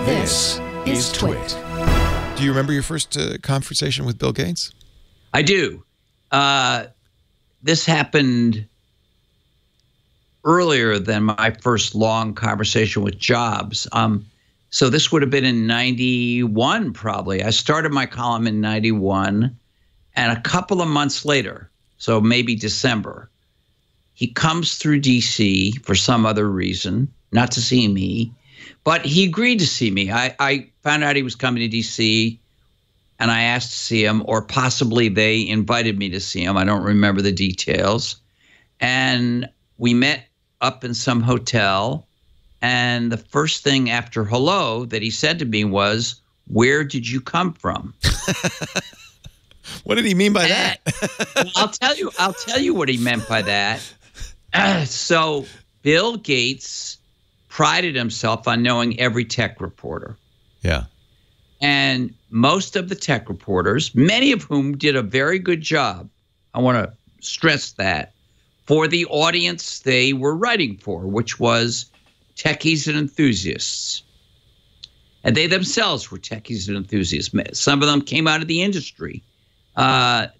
This is TWiT. Do you remember your first conversation with Bill Gates? I do. This happened earlier than my first long conversation with Jobs. So this would have been in 91, probably. I started my column in 91, and a couple of months later, so maybe December, he comes through D.C. for some other reason, not to see me, but he agreed to see me. I found out he was coming to D.C., and I asked to see him, or possibly they invited me to see him. I don't remember the details. And we met up in some hotel, and the first thing after hello that he said to me was, "Where did you come from?" What did he mean by that? I'll tell you what he meant by that. So Bill Gates prided himself on knowing every tech reporter. Yeah. And most of the tech reporters, many of whom did a very good job, I want to stress that, for the audience they were writing for, which was techies and enthusiasts. And they themselves were techies and enthusiasts. Some of them came out of the industry.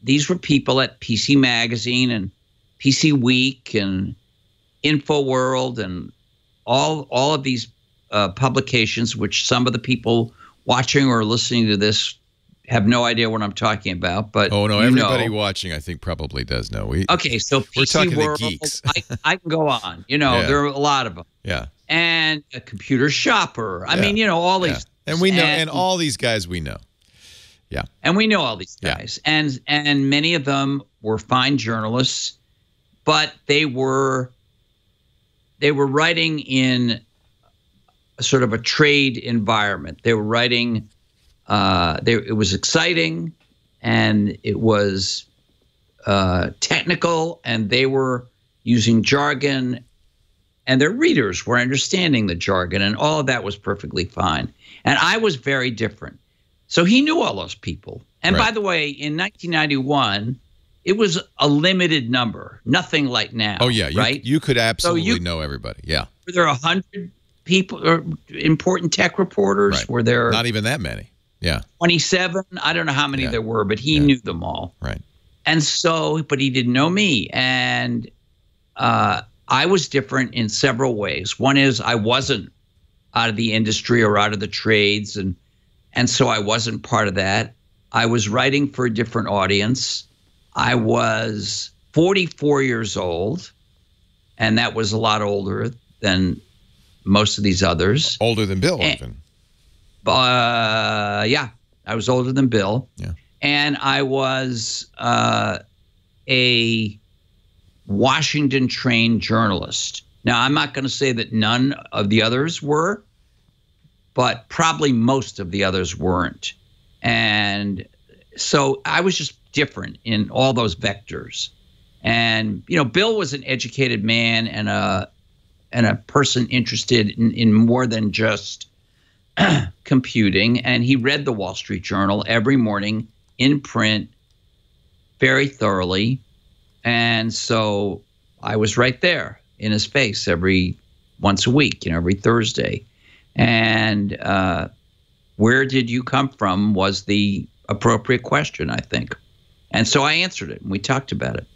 These were people at PC Magazine and PC Week and InfoWorld and all of these publications, which some of the people watching or listening to this have no idea what I'm talking about. But oh no, everybody watching, I think, probably does know. Okay, so we're PC talking World, to geeks. I can go on. There are a lot of them. Yeah. And a computer shopper. I mean, all these. Yeah. And we know, and all these guys we know. Yeah. And we know all these guys. Yeah. And many of them were fine journalists, but they were writing in a sort of a trade environment. They were writing, it was exciting, and it was technical, and they were using jargon, and their readers were understanding the jargon, and all of that was perfectly fine. And I was very different. So he knew all those people. And by the way, in 1991, it was a limited number, nothing like now. Oh, yeah. Right? You could absolutely know everybody. Yeah. Were there 100 people, or important tech reporters? Right. Were there not even that many? Yeah. 27? I don't know how many there were, but he knew them all. Right. And so, but he didn't know me. And I was different in several ways. One is I wasn't out of the industry or out of the trades, and so I wasn't part of that. I was writing for a different audience. I was 44 years old, and that was a lot older than most of these others. Older than Bill, even. Yeah, I was older than Bill. Yeah. And I was a Washington-trained journalist. Now, I'm not going to say that none of the others were, but probably most of the others weren't. And so I was just different in all those vectors. And, Bill was an educated man and a person interested in more than just computing. And he read the Wall Street Journal every morning in print very thoroughly. And so I was right there in his face once a week, every Thursday. And where did you come from was the appropriate question, I think. And so I answered it, and we talked about it.